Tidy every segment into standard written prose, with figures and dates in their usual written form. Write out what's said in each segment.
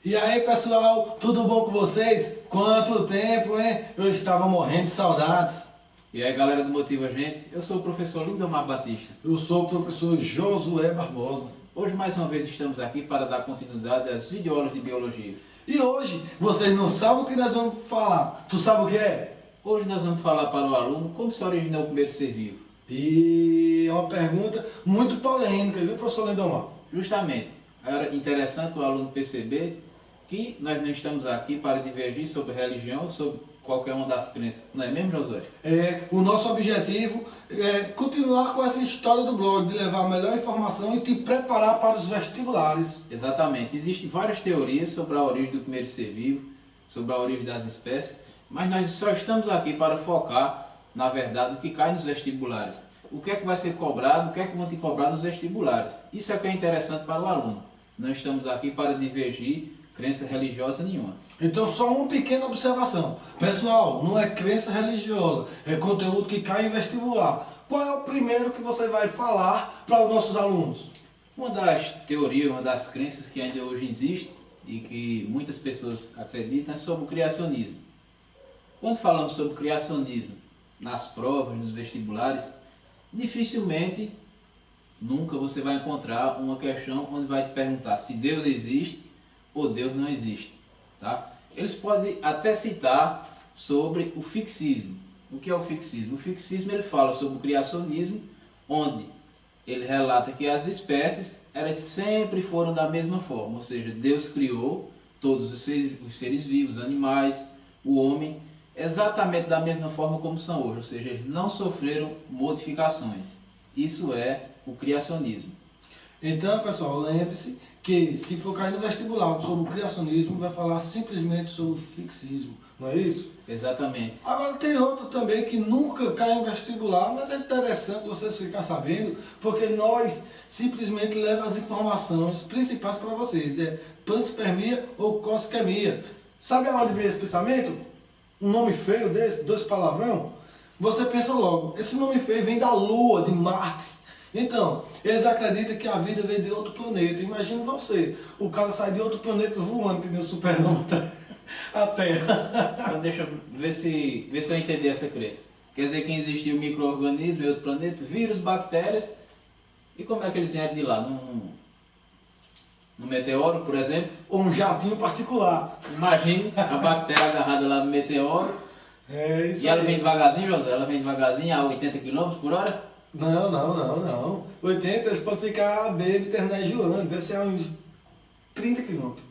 E aí pessoal, tudo bom com vocês? Quanto tempo, hein? Eu estava morrendo de saudades. E aí galera do Motiva a Gente, eu sou o professor Lindomar Batista. Eu sou o professor Josué Barbosa. Hoje mais uma vez estamos aqui para dar continuidade às videoaulas de Biologia. E hoje, vocês não sabem o que nós vamos falar. Tu sabe o que é? Hoje nós vamos falar para o aluno como se originou o primeiro ser vivo. E é uma pergunta muito polêmica, viu, professor Lindomar? Justamente, era interessante o aluno perceber que nós não estamos aqui para divergir sobre religião ou sobre qualquer uma das crenças. Não é mesmo, Josué? O nosso objetivo é continuar com essa história do blog, de levar a melhor informação e te preparar para os vestibulares. Exatamente. Existem várias teorias sobre a origem do primeiro ser vivo, sobre a origem das espécies, mas nós só estamos aqui para focar, na verdade, o que cai nos vestibulares. O que é que vai ser cobrado, o que é que vão te cobrar nos vestibulares. Isso é o que é interessante para o aluno. Não estamos aqui para divergir crença religiosa nenhuma. Então, só uma pequena observação. Pessoal, não é crença religiosa, é conteúdo que cai em vestibular. Qual é o primeiro que você vai falar para os nossos alunos? Uma das teorias, uma das crenças que ainda hoje existe e que muitas pessoas acreditam é sobre o criacionismo. Quando falamos sobre criacionismo nas provas, nos vestibulares, dificilmente, nunca você vai encontrar uma questão onde vai te perguntar se Deus existe ou Deus não existe. Tá? Eles podem até citar sobre o fixismo. O que é o fixismo? O fixismo ele fala sobre o criacionismo, onde ele relata que as espécies elas sempre foram da mesma forma, ou seja, Deus criou todos os seres vivos, animais, o homem, exatamente da mesma forma como são hoje, ou seja, eles não sofreram modificações. Isso é o criacionismo. Então, pessoal, lembre-se que se for cair no vestibular sobre o criacionismo, vai falar simplesmente sobre o fixismo, não é isso? Exatamente. Agora tem outro também que nunca cai em vestibular, mas é interessante vocês ficarem sabendo, porque nós simplesmente levamos as informações principais para vocês, é panspermia ou cosquemia. Sabe aonde vem esse pensamento? Um nome feio desse, dois palavrão? Você pensa logo, esse nome feio vem da Lua, de Marte. Então, eles acreditam que a vida vem de outro planeta. Imagina você, o cara sai de outro planeta voando, que nem o supernova a Terra. Então deixa eu ver se eu entendi essa crença. Quer dizer que existiu um micro-organismo em outro planeta, vírus, bactérias, e como é que eles vieram de lá? No meteoro, por exemplo? Ou um jatinho particular. Imagine a bactéria agarrada lá no meteoro. É isso aí. E ela vem devagarzinho, José? Ela vem devagarzinho a 80 km por hora? Não. 80 eles podem ficar bêbado e terminar enjoando. Deve ser uns 30 quilômetros.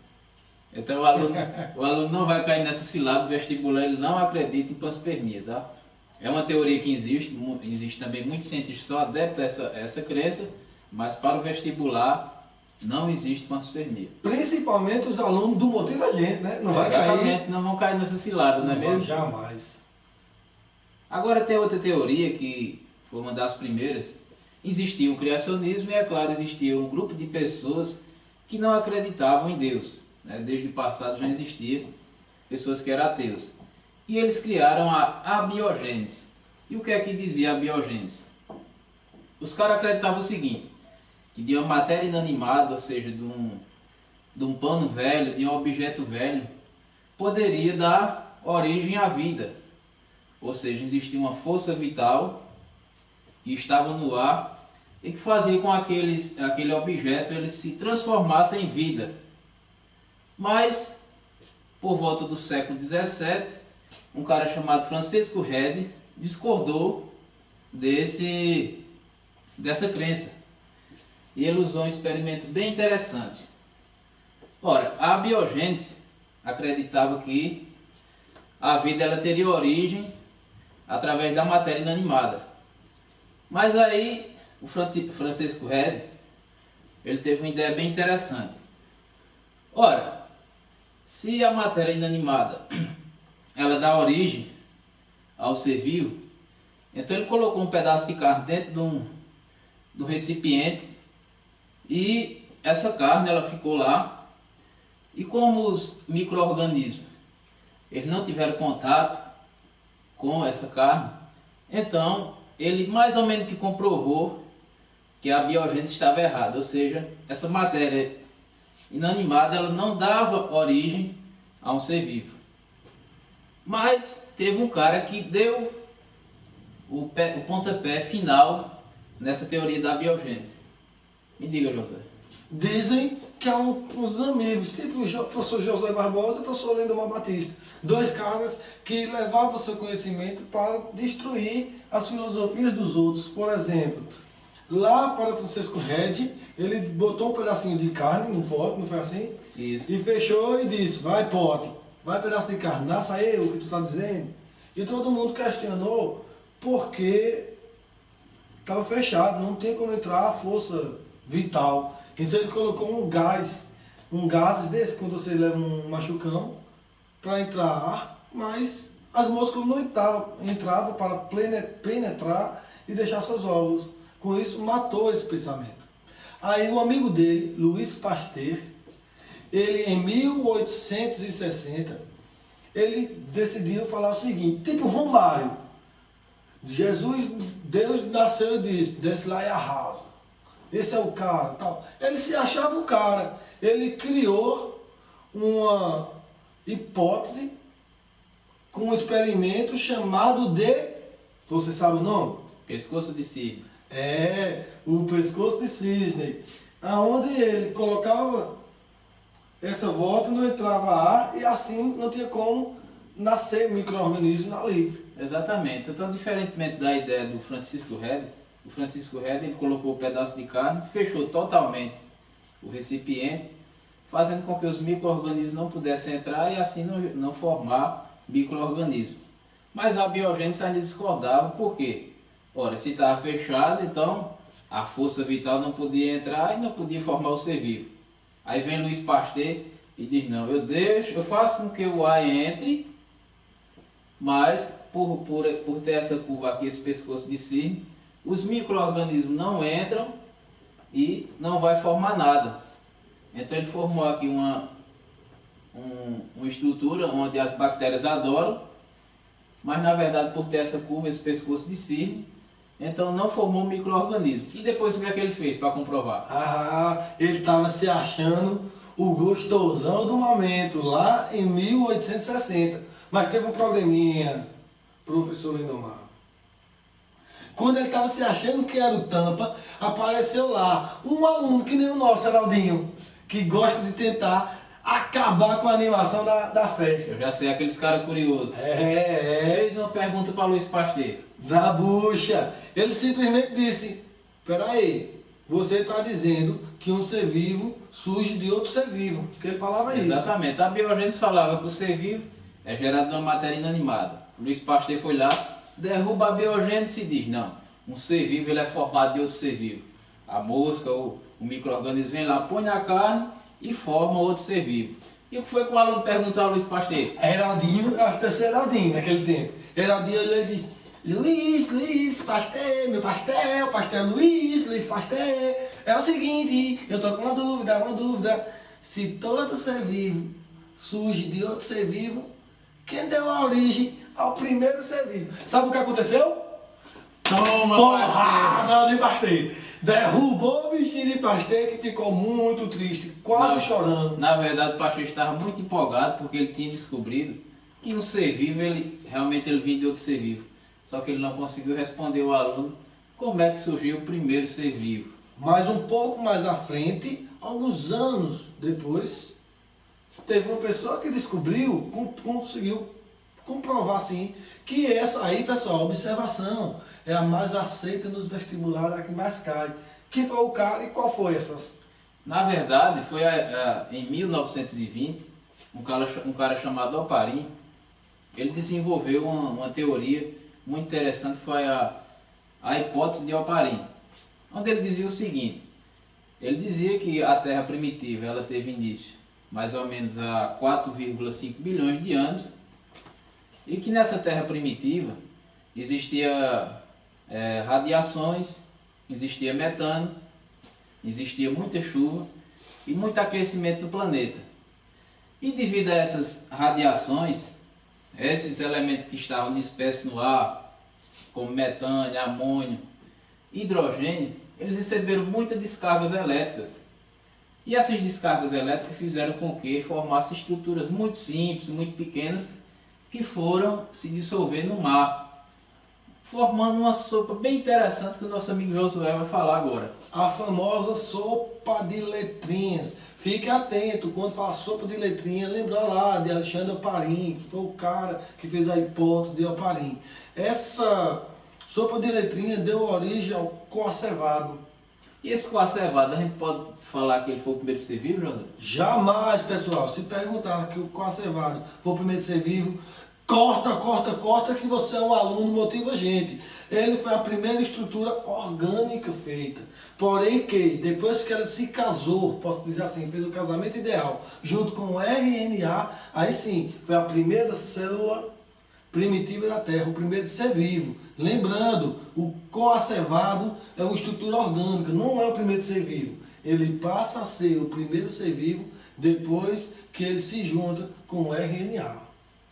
Então o aluno não vai cair nessa cilada do vestibular, ele não acredita em panspermia, tá? É uma teoria que existe também muitos cientistas que são adeptos a essa crença, mas para o vestibular não existe panspermia. Principalmente os alunos do Motiva a Gente, né? Não vai cair. Não vão cair nessa cilada, não é mesmo? Jamais. Agora tem outra teoria que foi uma das primeiras. Existia o criacionismo e, é claro, existia um grupo de pessoas que não acreditavam em Deus. Desde o passado já existia pessoas que eram ateus. E eles criaram a abiogênese. E o que é que dizia a abiogênese? Os caras acreditavam o seguinte, que de uma matéria inanimada, ou seja, de um pano velho, de um objeto velho, poderia dar origem à vida. Ou seja, existia uma força vital que estava no ar e que fazia com aquele objeto ele se transformasse em vida. Mas, por volta do século XVII, um cara chamado Francisco Redi discordou dessa crença. E ele usou um experimento bem interessante. Ora, a abiogênese acreditava que a vida ela teria origem através da matéria inanimada. Mas aí, o Francisco Redi, ele teve uma ideia bem interessante. Ora, se a matéria inanimada ela dá origem ao ser vivo, então ele colocou um pedaço de carne dentro de um recipiente e essa carne ela ficou lá. E como os micro-organismos eles não tiveram contato com essa carne, então ele mais ou menos que comprovou que a abiogênese estava errada, ou seja, essa matéria inanimada, ela não dava origem a um ser vivo. Mas teve um cara que deu o pontapé final nessa teoria da biogênese. Me diga, José. Dizem que há uns amigos, tipo o professor José Barbosa e o professor Lindomar Batista. Dois caras que levavam seu conhecimento para destruir as filosofias dos outros. Por exemplo, lá para Francisco Redi, ele botou um pedacinho de carne no pote, não foi assim? Isso. E fechou e disse, vai pote, vai pedaço de carne, nasça aí o que tu está dizendo. E todo mundo questionou porque estava fechado, não tem como entrar a força vital. Então ele colocou um gás desse, quando você leva um machucão, para entrar ar, mas as moscas não entravam para penetrar e deixar seus ovos. Com isso, matou esse pensamento. Aí o amigo dele, Luiz Pasteur, ele em 1860, ele decidiu falar o seguinte, tipo Romário, Jesus, Deus nasceu e disse, desce lá e arrasa. Esse é o cara, tal. Ele se achava o cara. Ele criou uma hipótese com um experimento chamado de... Você sabe o nome? Pescoço de cisne. É, o pescoço de cisne. Aonde ele colocava essa volta, não entrava ar e assim não tinha como nascer micro-organismo ali. Exatamente. Então, diferentemente da ideia do Francisco Redi, o Francisco Redi ele colocou o pedaço de carne, fechou totalmente o recipiente, fazendo com que os micro-organismos não pudessem entrar e assim não formar micro-organismos. Mas a biogênese ainda discordava, por quê? Ora, se estava fechado, então a força vital não podia entrar e não podia formar o ser vivo. Aí vem Luiz Pasteur e diz, não, eu faço com que o ar entre, mas por ter essa curva aqui, esse pescoço de cisne, os micro-organismos não entram e não vai formar nada. Então ele formou aqui uma estrutura onde as bactérias adoram, mas na verdade por ter essa curva, esse pescoço de cisne, então não formou micro-organismo. E depois o que é que ele fez para comprovar? Ah, ele estava se achando o gostosão do momento, lá em 1860. Mas teve um probleminha, professor Lindomar. Quando ele estava se achando que era o tampa, apareceu lá um aluno que nem o nosso, Heraldinho, que gosta de tentar acabar com a animação da festa. Eu já sei, aqueles caras curiosos. Fez uma pergunta para Luiz Pasteur. Na bucha. Ele simplesmente disse, peraí, você está dizendo que um ser vivo surge de outro ser vivo. Porque ele falava isso. Exatamente. A biogênese falava que o ser vivo é gerado de uma matéria inanimada. Luiz Pasteur foi lá, derruba a biogênese e diz, não, um ser vivo ele é formado de outro ser vivo. A mosca, o micro-organismo vem lá, põe na carne e forma outro ser vivo. E o que foi que o aluno perguntou a Luiz Pasteur? Heraldinho, acho que deve ser Heraldinho naquele tempo. Heraldinho ele disse, Luiz Pasteur, meu pastel, pastel Luiz Pasteur. É o seguinte, eu tô com uma dúvida. Se todo ser vivo surge de outro ser vivo, quem deu a origem ao primeiro ser vivo? Sabe o que aconteceu? Toma, porrada de Pasteur. Derrubou o bichinho de Pasteur que ficou muito triste, quase chorando. Na verdade, o Pasteur estava muito empolgado porque ele tinha descobrido que um ser vivo, realmente ele vinha de outro ser vivo. Só que ele não conseguiu responder ao aluno como é que surgiu o primeiro ser vivo. Mas um pouco mais à frente, alguns anos depois, teve uma pessoa que descobriu, conseguiu comprovar assim, que essa aí, pessoal, observação, é a mais aceita nos vestibulares, a que mais cai. Quem foi o cara e qual foi essas? Na verdade, foi em 1920, um cara chamado Oparin, ele desenvolveu uma teoria muito interessante, foi a hipótese de Oparin, onde ele dizia o seguinte, ele dizia que a Terra primitiva ela teve início mais ou menos há 4,5 bilhões de anos, e que nessa Terra primitiva existia radiações, existia metano, existia muita chuva e muito aquecimento do planeta. E devido a essas radiações, esses elementos que estavam dispersos no ar, como metano, amônio, hidrogênio, eles receberam muitas descargas elétricas. E essas descargas elétricas fizeram com que formasse estruturas muito simples, muito pequenas, que foram se dissolver no mar, formando uma sopa bem interessante que o nosso amigo Josué vai falar agora. A famosa sopa de letrinhas. Fique atento quando fala sopa de letrinhas, lembrar lá de Alexandre Oparin, que foi o cara que fez a hipótese de Oparin. Essa sopa de letrinhas deu origem ao coacevado. E esse coacevado, a gente pode falar que ele foi o primeiro ser vivo, João? Jamais, pessoal, se perguntar que o coacevado foi o primeiro ser vivo, corta, que você é um aluno, motiva a gente. Ele foi a primeira estrutura orgânica feita. Porém que, depois que ela se casou, posso dizer assim, fez o casamento ideal, junto com o RNA, aí sim, foi a primeira célula primitiva da Terra, o primeiro ser vivo. Lembrando, o coacevado é uma estrutura orgânica, não é o primeiro ser vivo. Ele passa a ser o primeiro ser vivo depois que ele se junta com o RNA.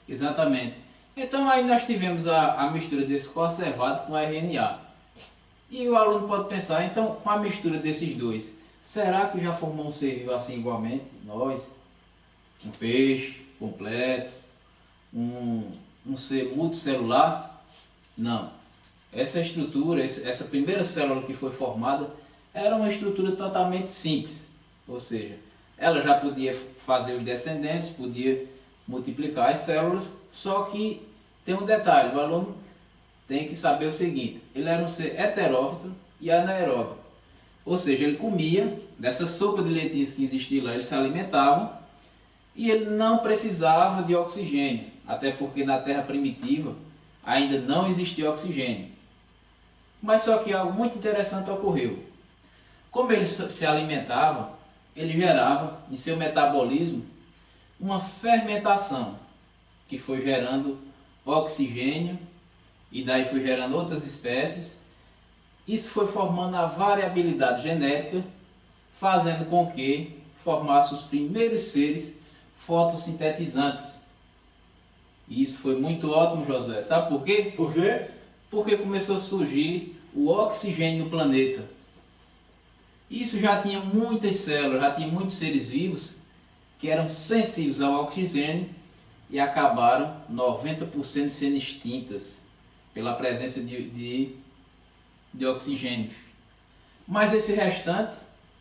Exatamente. Então aí nós tivemos a mistura desse coacevado com o RNA. E o aluno pode pensar, então com a mistura desses dois, será que já formou um ser vivo assim igualmente? Nós? Um peixe completo? Um ser multicelular? Não. Essa estrutura, essa primeira célula que foi formada, era uma estrutura totalmente simples. Ou seja, ela já podia fazer os descendentes, podia multiplicar as células, só que tem um detalhe, o aluno tem que saber o seguinte, ele era um ser heterófito e anaeróbio. Ou seja, ele comia, dessa sopa de letrinhas que existia lá, ele se alimentava e ele não precisava de oxigênio, até porque na Terra primitiva ainda não existia oxigênio. Mas só que algo muito interessante ocorreu. Como ele se alimentava, ele gerava em seu metabolismo uma fermentação que foi gerando oxigênio e daí foi gerando outras espécies. Isso foi formando a variabilidade genética, fazendo com que formasse os primeiros seres fotossintetizantes. E isso foi muito ótimo, José. Sabe por quê? Por quê? Porque começou a surgir o oxigênio no planeta. Isso já tinha muitas células, já tinha muitos seres vivos que eram sensíveis ao oxigênio e acabaram 90% sendo extintas pela presença de oxigênio. Mas esse restante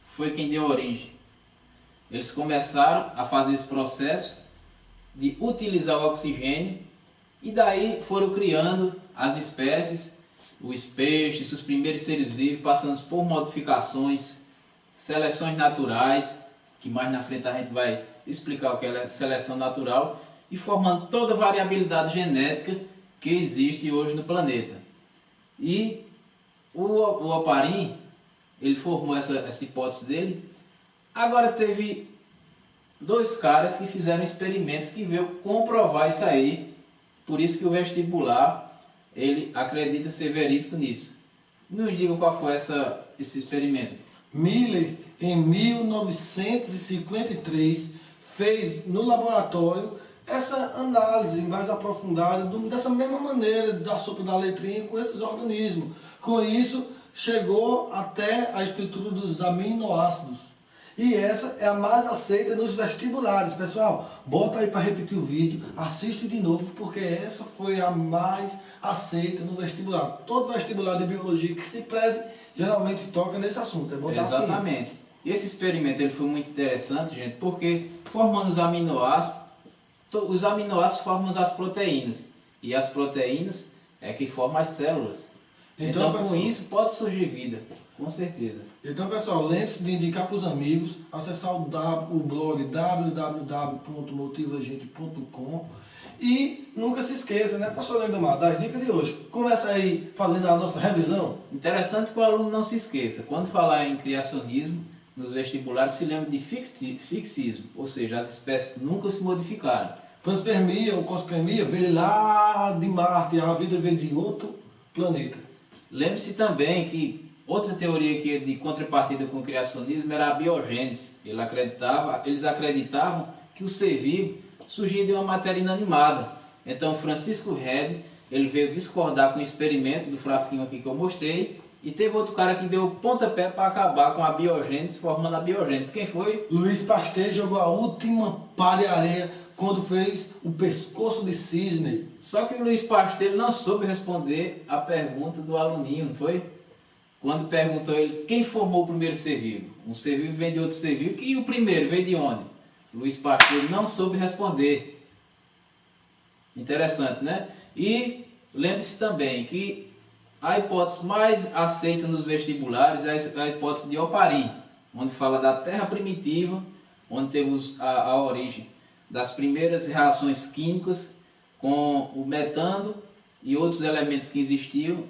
foi quem deu origem. Eles começaram a fazer esse processo de utilizar o oxigênio e daí foram criando as espécies, os peixes, os primeiros seres vivos, passando por modificações, seleções naturais, que mais na frente a gente vai explicar o que é seleção natural, e formando toda a variabilidade genética que existe hoje no planeta. E o Oparin, ele formou essa hipótese dele. Agora teve dois caras que fizeram experimentos que veio comprovar isso aí, por isso que o vestibular ele acredita ser verídico nisso. Nos diga qual foi esse experimento. Miller, em 1953, fez no laboratório essa análise mais aprofundada dessa mesma maneira da sopa da letrinha com esses organismos. Com isso, chegou até a estrutura dos aminoácidos. E essa é a mais aceita nos vestibulares. Pessoal, bota aí para repetir o vídeo, assiste de novo, porque essa foi a mais aceita no vestibular. Todo vestibular de biologia que se preze, geralmente toca nesse assunto. É bom dar exatamente. E esse experimento ele foi muito interessante, gente, porque formando os aminoácidos formam as proteínas. E as proteínas é que formam as células. Então com isso pode surgir vida, com certeza. Então, pessoal, lembre-se de indicar para os amigos, acessar o blog www.motivagente.com e nunca se esqueça, né, professor Lindomar, das dicas de hoje. Começa aí fazendo a nossa revisão. Interessante que o aluno não se esqueça. Quando falar em criacionismo, nos vestibulares se lembra de fixismo, ou seja, as espécies nunca se modificaram. Panspermia ou cospermia veio lá de Marte, a vida veio de outro planeta. Lembre-se também que outra teoria que de contrapartida com o criacionismo era a biogênese. Eles acreditavam que o ser vivo surgia de uma matéria inanimada. Então Francisco Red ele veio discordar com o experimento do frasquinho aqui que eu mostrei E teve outro cara que deu o pontapé para acabar com a biogênese, formando a biogênese. Quem foi? Luiz Pasteur jogou a última pá de areia quando fez o pescoço de cisne. Só que o Luiz Pasteur não soube responder a pergunta do aluninho, não foi? Quando perguntou ele quem formou o primeiro ser vivo. Um ser vivo vem de outro ser vivo. E o primeiro veio de onde? Luiz Pasteur não soube responder. Interessante, né? E lembre-se também que a hipótese mais aceita nos vestibulares é a hipótese de Oparin, onde fala da Terra primitiva, onde temos a origem das primeiras reações químicas com o metano e outros elementos que existiam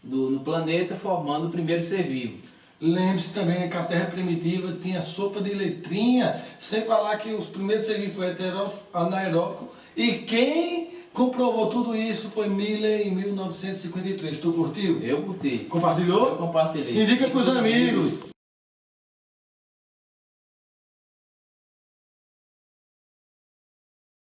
no planeta, formando o primeiro ser vivo. Lembre-se também que a Terra primitiva tinha sopa de letrinha, sem falar que os primeiros seres vivos foram anaeróbicos. E quem comprovou tudo isso foi Miller em 1953. Tu curtiu? Eu curti. Compartilhou? Eu compartilhei. Indica com os amigos.